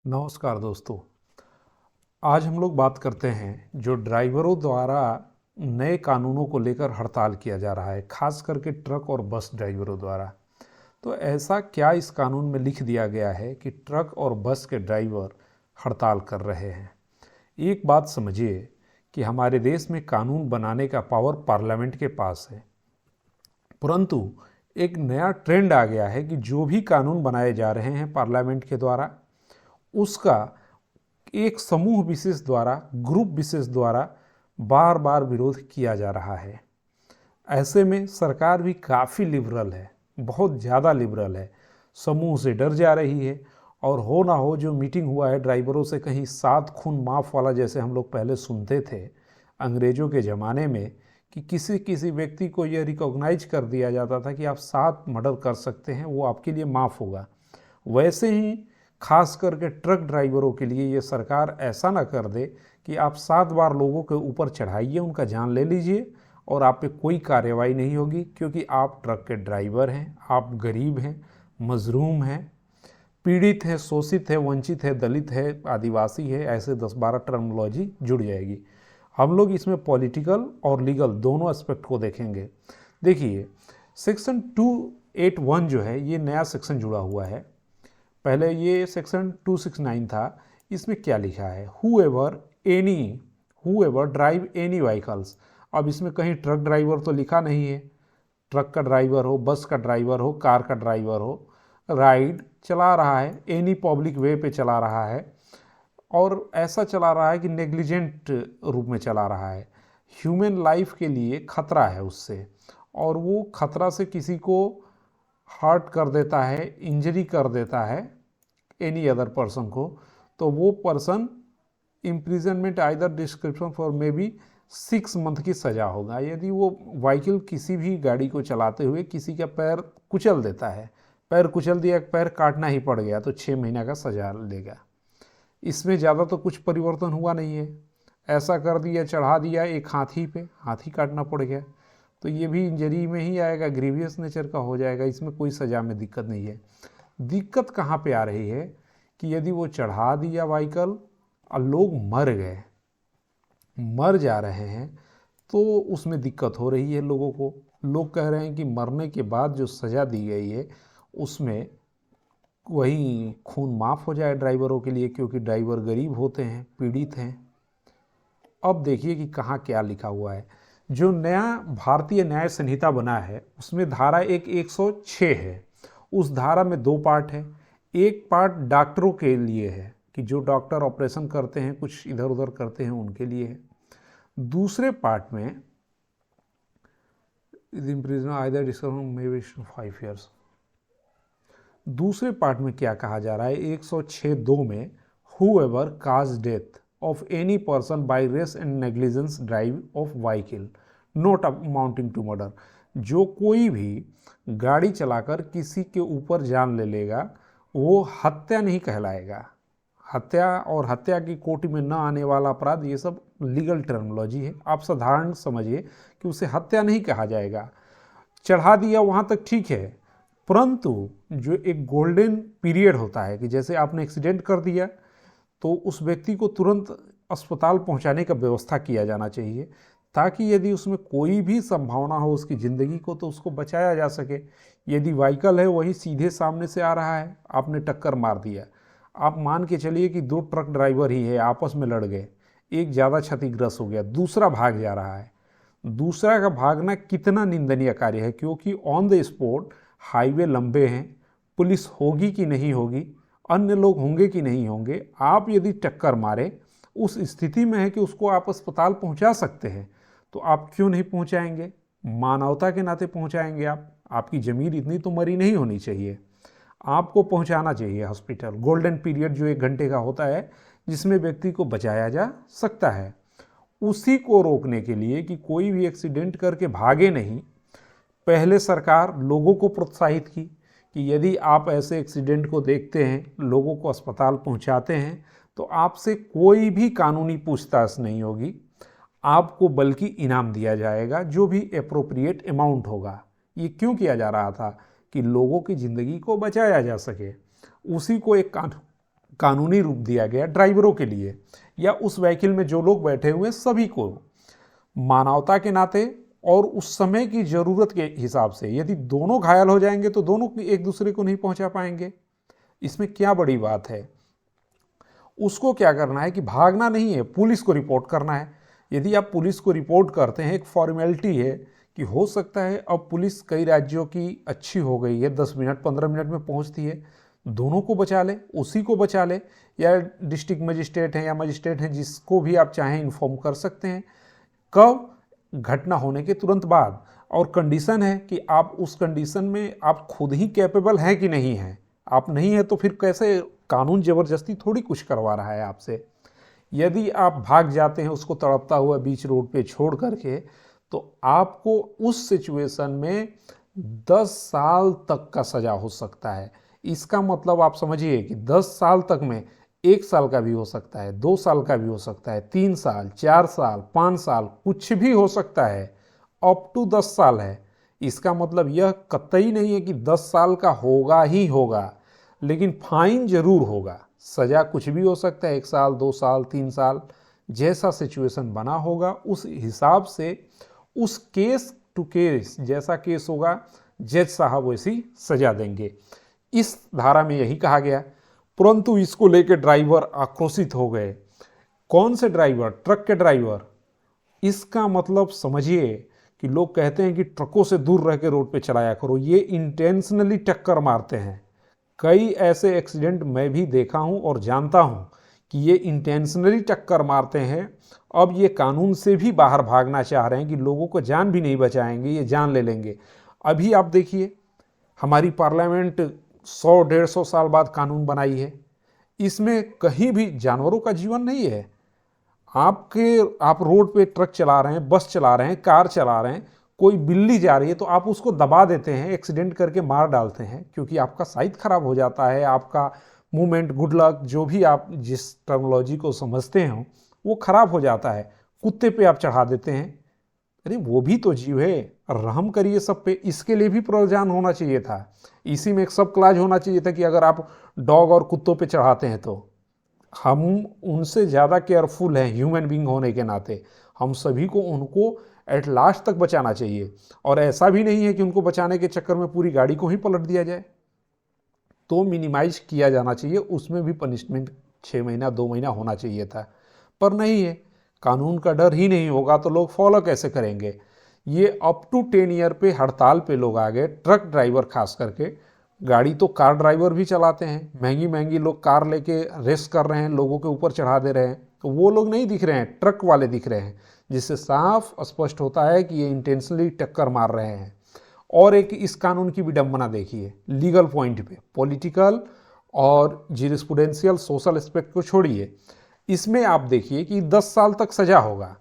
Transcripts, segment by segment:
नमस्कार दोस्तों। आज हम लोग बात करते हैं जो ड्राइवरों द्वारा नए कानूनों को लेकर हड़ताल किया जा रहा है, खास करके ट्रक और बस ड्राइवरों द्वारा। तो ऐसा क्या इस कानून में लिख दिया गया है कि ट्रक और बस के ड्राइवर हड़ताल कर रहे हैं? एक बात समझिए कि हमारे देश में कानून बनाने का पावर पार्लियामेंट के पास है, परंतु एक नया ट्रेंड आ गया है कि जो भी कानून बनाए जा रहे हैं पार्लियामेंट के द्वारा, उसका एक समूह विशेष द्वारा, ग्रुप विशेष द्वारा बार बार विरोध किया जा रहा है। ऐसे में सरकार भी काफ़ी लिबरल है, बहुत ज़्यादा लिबरल है, समूह से डर जा रही है। और हो ना हो जो मीटिंग हुआ है ड्राइवरों से, कहीं 7 खून माफ़ वाला जैसे हम लोग पहले सुनते थे अंग्रेज़ों के ज़माने में, कि किसी किसी व्यक्ति को यह रिकॉग्नाइज कर दिया जाता था कि आप 7 मर्डर कर सकते हैं, वो आपके लिए माफ़ होगा। वैसे ही खास करके ट्रक ड्राइवरों के लिए ये सरकार ऐसा ना कर दे कि आप 7 बार लोगों के ऊपर चढ़ाइए, उनका जान ले लीजिए और आप पे कोई कार्रवाई नहीं होगी, क्योंकि आप ट्रक के ड्राइवर हैं, आप गरीब हैं, मजलूम हैं, पीड़ित है, शोषित है, वंचित है, दलित है, आदिवासी है। ऐसे 10-12 टर्मोलॉजी जुड़ जाएगी। हम लोग इसमें पॉलिटिकल और लीगल दोनों एस्पेक्ट को देखेंगे। देखिए, सेक्शन 281 जो है ये नया सेक्शन जुड़ा हुआ है। पहले ये सेक्शन 269 था। इसमें क्या लिखा है? Who ever drive any vehicles. अब इसमें कहीं ट्रक ड्राइवर तो लिखा नहीं है। ट्रक का ड्राइवर हो, बस का ड्राइवर हो, कार का ड्राइवर हो, राइड चला रहा है, एनी पब्लिक वे पे चला रहा है, और ऐसा चला रहा है कि नेग्लिजेंट रूप में चला रहा है, ह्यूमन लाइफ के लिए खतरा है उससे, और वो खतरा से किसी को हर्ट कर देता है, इंजरी कर देता है एनी अदर पर्सन को, तो वो person imprisonment either description for may be 6 month की सज़ा होगा। यदि वो व्हीकल किसी भी गाड़ी को चलाते हुए किसी का पैर कुचल देता है, पैर कुचल दिया, पैर काटना ही पड़ गया, तो 6 महीना का सज़ा लेगा। इसमें ज़्यादा तो कुछ परिवर्तन हुआ नहीं है। ऐसा कर दिया, चढ़ा दिया एक हाथी पे, हाथी काटना पड़ गया, तो ये भी इंजरी में ही आएगा, ग्रीवियस नेचर का हो जाएगा। इसमें कोई सज़ा में दिक्कत नहीं है। दिक्कत कहाँ पे आ रही है कि यदि वो चढ़ा दिया व्हीकल और लोग मर गए, मर जा रहे हैं, तो उसमें दिक्कत हो रही है लोगों को। लोग कह रहे हैं कि मरने के बाद जो सज़ा दी गई है उसमें वही खून माफ़ हो जाए ड्राइवरों के लिए, क्योंकि ड्राइवर गरीब होते हैं, पीड़ित हैं। अब देखिए कि कहाँ क्या लिखा हुआ है। जो नया भारतीय न्याय संहिता बना है उसमें धारा 106 है। उस धारा में 2 पार्ट है। एक पार्ट डॉक्टरों के लिए है कि जो डॉक्टर ऑपरेशन करते हैं, कुछ इधर उधर करते हैं, उनके लिए है। दूसरे पार्ट में दूसरे पार्ट में क्या कहा जा रहा है? 106(2) में whoever cause death of any person by rash and negligence drive of vehicle not amounting to murder। जो कोई भी गाड़ी चलाकर किसी के ऊपर जान ले लेगा वो हत्या नहीं कहलाएगा। हत्या और हत्या की कोटि में न आने वाला अपराध, ये सब लीगल टर्मिनोलॉजी है, आप साधारण समझिए कि उसे हत्या नहीं कहा जाएगा। चढ़ा दिया वहाँ तक ठीक है, परंतु जो एक गोल्डन पीरियड होता है कि जैसे आपने एक्सीडेंट कर दिया तो उस व्यक्ति को तुरंत अस्पताल पहुंचाने का व्यवस्था किया जाना चाहिए, ताकि यदि उसमें कोई भी संभावना हो उसकी ज़िंदगी को तो उसको बचाया जा सके। यदि व्हीकल है वही सीधे सामने से आ रहा है, आपने टक्कर मार दिया, आप मान के चलिए कि 2 ट्रक ड्राइवर ही है, आपस में लड़ गए, एक ज़्यादा क्षतिग्रस्त हो गया, दूसरा भाग जा रहा है। दूसरा का भागना कितना निंदनीय कार्य है, क्योंकि ऑन द स्पॉट हाईवे लंबे हैं, पुलिस होगी कि नहीं होगी, अन्य लोग होंगे कि नहीं होंगे। आप यदि टक्कर मारे, उस स्थिति में है कि उसको आप अस्पताल पहुंचा सकते हैं, तो आप क्यों नहीं पहुंचाएंगे? मानवता के नाते पहुंचाएंगे आप। आपकी ज़मीर इतनी तो मरी नहीं होनी चाहिए, आपको पहुंचाना चाहिए हॉस्पिटल। गोल्डन पीरियड जो 1 घंटे का होता है जिसमें व्यक्ति को बचाया जा सकता है, उसी को रोकने के लिए कि कोई भी एक्सीडेंट करके भागे नहीं, पहले सरकार लोगों को प्रोत्साहित की कि यदि आप ऐसे एक्सीडेंट को देखते हैं, लोगों को अस्पताल पहुंचाते हैं, तो आपसे कोई भी कानूनी पूछताछ नहीं होगी, आपको बल्कि इनाम दिया जाएगा जो भी एप्रोप्रिएट अमाउंट होगा। ये क्यों किया जा रहा था? कि लोगों की ज़िंदगी को बचाया जा सके। उसी को एक कानूनी रूप दिया गया ड्राइवरों के लिए या उस व्हीकल में जो लोग बैठे हुए सभी को, मानवता के नाते और उस समय की ज़रूरत के हिसाब से। यदि दोनों घायल हो जाएंगे तो दोनों एक दूसरे को नहीं पहुंचा पाएंगे। इसमें क्या बड़ी बात है? उसको क्या करना है कि भागना नहीं है, पुलिस को रिपोर्ट करना है। यदि आप पुलिस को रिपोर्ट करते हैं, एक फॉर्मेलिटी है कि हो सकता है अब पुलिस कई राज्यों की अच्छी हो गई है, 10 मिनट 15 मिनट में पहुंचती है, दोनों को बचा ले, उसी को बचा ले, या डिस्ट्रिक्ट मजिस्ट्रेट हैं या मजिस्ट्रेट हैं, जिसको भी आप चाहें इन्फॉर्म कर सकते हैं। कब? घटना होने के तुरंत बाद। और कंडीशन है कि आप उस कंडीशन में आप खुद ही कैपेबल हैं कि नहीं हैं। आप नहीं है तो फिर कैसे? कानून ज़बरदस्ती थोड़ी कुछ करवा रहा है आपसे। यदि आप भाग जाते हैं उसको तड़पता हुआ बीच रोड पे छोड़ करके, तो आपको उस सिचुएशन में 10 साल तक का सज़ा हो सकता है। इसका मतलब आप समझिए कि 10 साल तक में 1 साल का भी हो सकता है, 2 साल का भी हो सकता है, 3 साल, 4 साल, 5 साल, कुछ भी हो सकता है, अप टू 10 साल है। इसका मतलब यह कतई नहीं है कि 10 साल का होगा ही होगा, लेकिन फाइन जरूर होगा। सज़ा कुछ भी हो सकता है, 1 साल, 2 साल, 3 साल, जैसा सिचुएशन बना होगा उस हिसाब से, उस केस टू केस जैसा केस होगा, जज साहब वैसी सज़ा देंगे। इस धारा में यही कहा गया। परंतु इसको लेकर ड्राइवर आक्रोशित हो गए। कौन से ड्राइवर? ट्रक के ड्राइवर। इसका मतलब समझिए कि लोग कहते हैं कि ट्रकों से दूर रह के रोड पे चलाया करो, ये इंटेंशनली टक्कर मारते हैं। कई ऐसे एक्सीडेंट मैं भी देखा हूं और जानता हूं कि ये इंटेंशनली टक्कर मारते हैं। अब ये कानून से भी बाहर भागना चाह रहे हैं कि लोगों को जान भी नहीं बचाएंगे, ये जान ले लेंगे। अभी आप देखिए, हमारी पार्लियामेंट 100-150 साल बाद कानून बनाई है, इसमें कहीं भी जानवरों का जीवन नहीं है। आप रोड पे ट्रक चला रहे हैं, बस चला रहे हैं, कार चला रहे हैं, कोई बिल्ली जा रही है तो आप उसको दबा देते हैं, एक्सीडेंट करके मार डालते हैं, क्योंकि आपका साइट खराब हो जाता है, आपका मूवमेंट, गुड लक, जो भी आप जिस टर्मिनोलॉजी को समझते हो वो खराब हो जाता है। कुत्ते पे आप चढ़ा देते हैं, अरे वो भी तो जीव है, रहम करिए सब पे। इसके लिए भी प्रावधान होना चाहिए था। इसी में एक सब क्लाज होना चाहिए था कि अगर आप डॉग और कुत्तों पे चढ़ाते हैं तो हम उनसे ज़्यादा केयरफुल हैं ह्यूमन बीइंग होने के नाते, हम सभी को उनको एट लास्ट तक बचाना चाहिए। और ऐसा भी नहीं है कि उनको बचाने के चक्कर में पूरी गाड़ी को ही पलट दिया जाए, तो मिनिमाइज किया जाना चाहिए, उसमें भी पनिशमेंट 6 महीना 2 महीना होना चाहिए था, पर नहीं है। कानून का डर ही नहीं होगा तो लोग फॉलो कैसे करेंगे? ये अप टू 10 ईयर पे हड़ताल पे लोग आ गए, ट्रक ड्राइवर खास करके। गाड़ी तो कार ड्राइवर भी चलाते हैं, महंगी महंगी लोग कार लेके रेस कर रहे हैं, लोगों के ऊपर चढ़ा दे रहे हैं, तो वो लोग नहीं दिख रहे हैं, ट्रक वाले दिख रहे हैं, जिससे साफ स्पष्ट होता है कि ये इंटेंशनली टक्कर मार रहे हैं। और एक इस कानून की विडंबना देखिए, लीगल पॉइंट पे, पॉलिटिकल और ज्यूरिस्प्रूडेंशियल सोशल एस्पेक्ट को छोड़िए, इसमें आप देखिए कि 10 साल तक सजा होगा।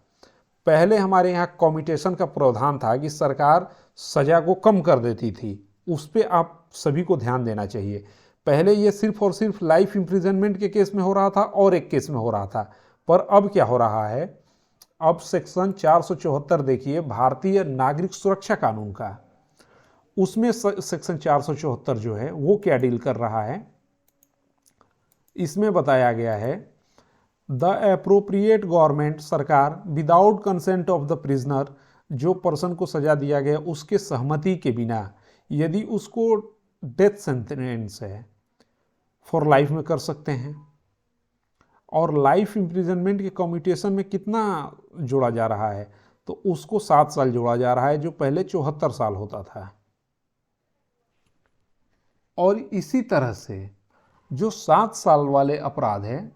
पहले हमारे यहाँ कम्यूटेशन का प्रावधान था कि सरकार सजा को कम कर देती थी, उस पर आप सभी को ध्यान देना चाहिए। पहले ये सिर्फ और सिर्फ लाइफ इम्प्रिजनमेंट के केस में हो रहा था और एक केस में हो रहा था, पर अब क्या हो रहा है? अब सेक्शन 474 देखिए भारतीय नागरिक सुरक्षा कानून का, उसमें सेक्शन 474 जो है वो क्या डील कर रहा है? इसमें बताया गया है, द एप्रोप्रिएट गवर्नमेंट, सरकार, without consent of the prisoner, जो पर्सन को सजा दिया गया उसके सहमति के बिना, यदि उसको डेथ सेंटेंस है, फॉर लाइफ में कर सकते हैं। और लाइफ इम्प्रिजनमेंट के कम्यूटेशन में कितना जोड़ा जा रहा है? तो उसको 7 साल जोड़ा जा रहा है, जो पहले 74 साल होता था। और इसी तरह से जो 7 साल वाले अपराध हैं,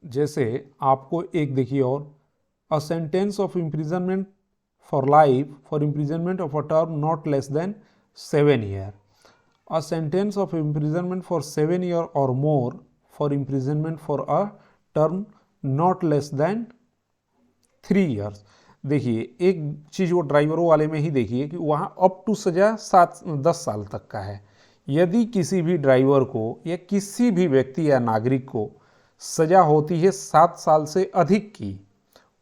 जैसे आपको एक देखिए और, a sentence of imprisonment for life for imprisonment of a term not less than 7 year, a sentence of imprisonment for 7 year और more for imprisonment for a term not less than 3 years. देखिए एक चीज़ वो ड्राइवरों वाले में ही देखिए कि वहाँ अप टू सजा 10 साल तक का है। यदि किसी भी ड्राइवर को या किसी भी व्यक्ति या नागरिक को सजा होती है 7 साल से अधिक की,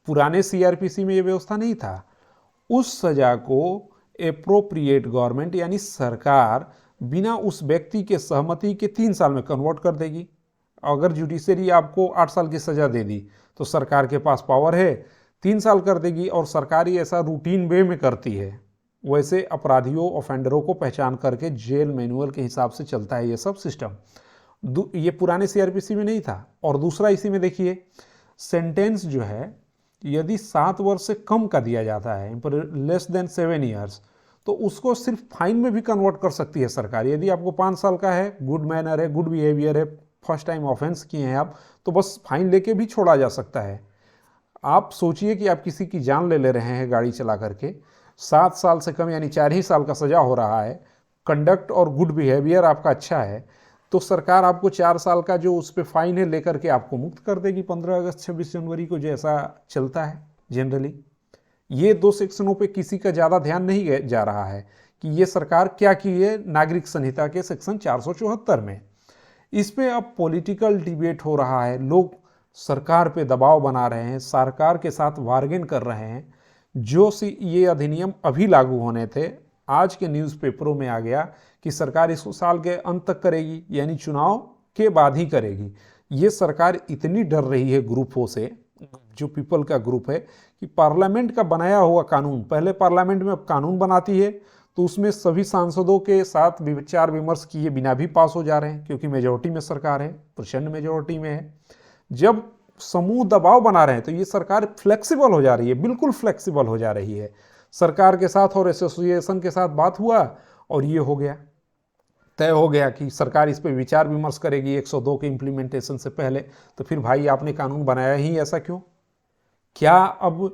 पुराने सीआरपीसी में ये व्यवस्था नहीं था, उस सजा को एप्रोप्रिएट गवर्नमेंट यानी सरकार बिना उस व्यक्ति के सहमति के 3 साल में कन्वर्ट कर देगी। अगर जुडिशरी आपको 8 साल की सज़ा दे दी तो सरकार के पास पावर है 3 साल कर देगी, और सरकार ही ऐसा रूटीन वे में करती है। वैसे अपराधियों ऑफेंडरों को पहचान करके जेल मैनुअल के हिसाब से चलता है ये सब सिस्टम। ये पुराने सीआरपीसी में नहीं था। और दूसरा इसी में देखिए, सेंटेंस जो है यदि 7 वर्ष से कम का दिया जाता है, लेस देन 7 ईयर्स, तो उसको सिर्फ फाइन में भी कन्वर्ट कर सकती है सरकार। यदि आपको 5 साल का है, गुड मैनर है, गुड बिहेवियर है, फर्स्ट टाइम ऑफेंस किए हैं आप, तो बस फाइन लेके भी छोड़ा जा सकता है। आप सोचिए कि आप किसी की जान ले रहे हैं गाड़ी चला करके, 7 साल से कम यानी 4 ही साल का सजा हो रहा है, कंडक्ट और गुड बिहेवियर आपका अच्छा है, तो सरकार आपको 4 साल का जो उस पर फाइन है लेकर के आपको मुक्त कर देगी 15 अगस्त 26 जनवरी को, जैसा चलता है जनरली। ये 2 सेक्शनों पे किसी का ज़्यादा ध्यान नहीं जा रहा है कि ये सरकार क्या की है नागरिक संहिता के सेक्शन 474 में। इस पे अब पॉलिटिकल डिबेट हो रहा है, लोग सरकार पे दबाव बना रहे हैं, सरकार के साथ बार्गेन कर रहे हैं। जो ये अधिनियम अभी लागू होने थे, आज के न्यूज़पेपरों में आ गया कि सरकार इसको साल के अंत तक करेगी, यानी चुनाव के बाद ही करेगी। ये सरकार इतनी डर रही है ग्रुपों से, जो पीपल का ग्रुप है, कि पार्लियामेंट का बनाया हुआ कानून, पहले पार्लियामेंट में अब कानून बनाती है तो उसमें सभी सांसदों के साथ विचार विमर्श किए बिना भी पास हो जा रहे हैं, क्योंकि मेजोरिटी में सरकार है, प्रचंड मेजोरिटी में है। जब समूह दबाव बना रहे हैं तो ये सरकार फ्लेक्सिबल हो जा रही है, बिल्कुल फ्लेक्सिबल हो जा रही है। सरकार के साथ और एसोसिएशन के साथ बात हुआ और ये हो गया, तय हो गया कि सरकार इस पर विचार विमर्श करेगी 102 के इम्प्लीमेंटेशन से पहले। तो फिर भाई आपने कानून बनाया ही ऐसा क्यों? क्या अब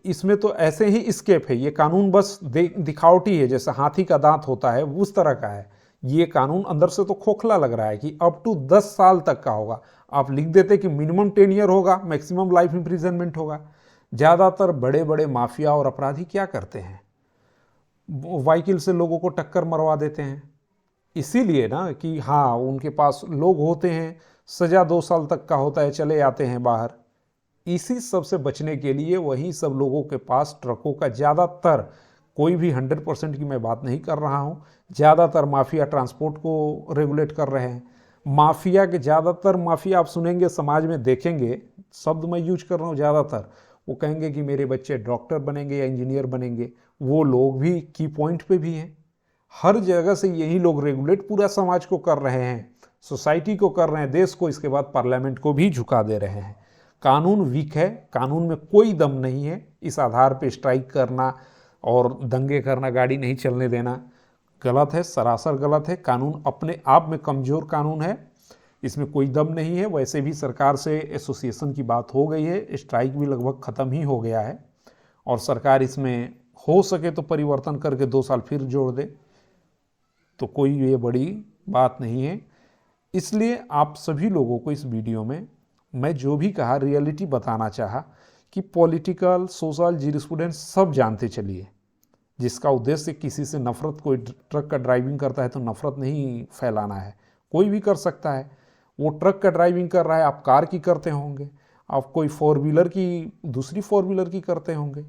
इसमें तो ऐसे ही स्केप है, ये कानून बस दिखावटी है, जैसे हाथी का दांत होता है उस तरह का है। ये कानून अंदर से तो खोखला लग रहा है कि अप टू 10 साल तक का होगा। आप लिख देते कि मिनिमम 10 ईयर होगा, मैक्सिमम लाइफ इम्प्रिजनमेंट होगा। ज़्यादातर बड़े बड़े माफिया और अपराधी क्या करते हैं, व्हीकल से लोगों को टक्कर मरवा देते हैं। इसीलिए ना कि हाँ उनके पास लोग होते हैं, सज़ा 2 साल तक का होता है, चले आते हैं बाहर। इसी सब से बचने के लिए वही सब लोगों के पास ट्रकों का ज़्यादातर, कोई भी 100% की मैं बात नहीं कर रहा हूँ, ज़्यादातर माफिया ट्रांसपोर्ट को रेगुलेट कर रहे हैं। माफिया के ज़्यादातर माफिया आप सुनेंगे समाज में देखेंगे, शब्द मैं यूज कर रहा हूँ ज़्यादातर, वो कहेंगे कि मेरे बच्चे डॉक्टर बनेंगे या इंजीनियर बनेंगे। वो लोग भी की पॉइंट पे भी हैं। हर जगह से यही लोग रेगुलेट पूरा समाज को कर रहे हैं, सोसाइटी को कर रहे हैं, देश को, इसके बाद पार्लियामेंट को भी झुका दे रहे हैं। कानून वीक है, कानून में कोई दम नहीं है। इस आधार पे स्ट्राइक करना और दंगे करना, गाड़ी नहीं चलने देना गलत है, सरासर गलत है। कानून अपने आप में कमज़ोर कानून है, इसमें कोई दम नहीं है। वैसे भी सरकार से एसोसिएशन की बात हो गई है, स्ट्राइक भी लगभग ख़त्म ही हो गया है, और सरकार इसमें हो सके तो परिवर्तन करके 2 साल फिर जोड़ दे, तो कोई ये बड़ी बात नहीं है। इसलिए आप सभी लोगों को इस वीडियो में मैं जो भी कहा रियलिटी बताना चाहा कि पॉलिटिकल, सोशल, ज्यूरिस्प्रूडेंस सब जानते चलिए, जिसका उद्देश्य किसी से नफरत, कोई ट्रक का ड्राइविंग करता है तो नफरत नहीं फैलाना है, कोई भी कर सकता है। वो ट्रक का ड्राइविंग कर रहा है, आप कार की करते होंगे, आप कोई 4 व्हीलर की, दूसरी 4 व्हीलर की करते होंगे,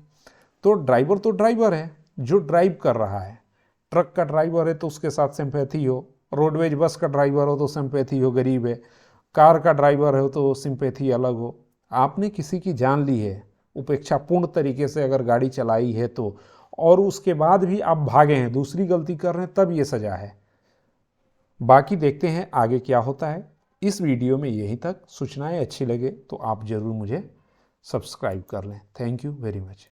तो ड्राइवर है जो ड्राइव कर रहा है। ट्रक का ड्राइवर है तो उसके साथ सिंपैथी हो, रोडवेज बस का ड्राइवर हो तो सिंपैथी हो, गरीब है, कार का ड्राइवर हो तो सिंपैथी अलग हो। आपने किसी की जान ली है, उपेक्षापूर्ण तरीके से अगर गाड़ी चलाई है तो, और उसके बाद भी आप भागे हैं, दूसरी गलती कर रहे हैं, तब ये सज़ा है। बाकी देखते हैं आगे क्या होता है। इस वीडियो में यहीं तक। सूचनाएं अच्छी लगे तो आप ज़रूर मुझे सब्सक्राइब कर लें। Thank you very much.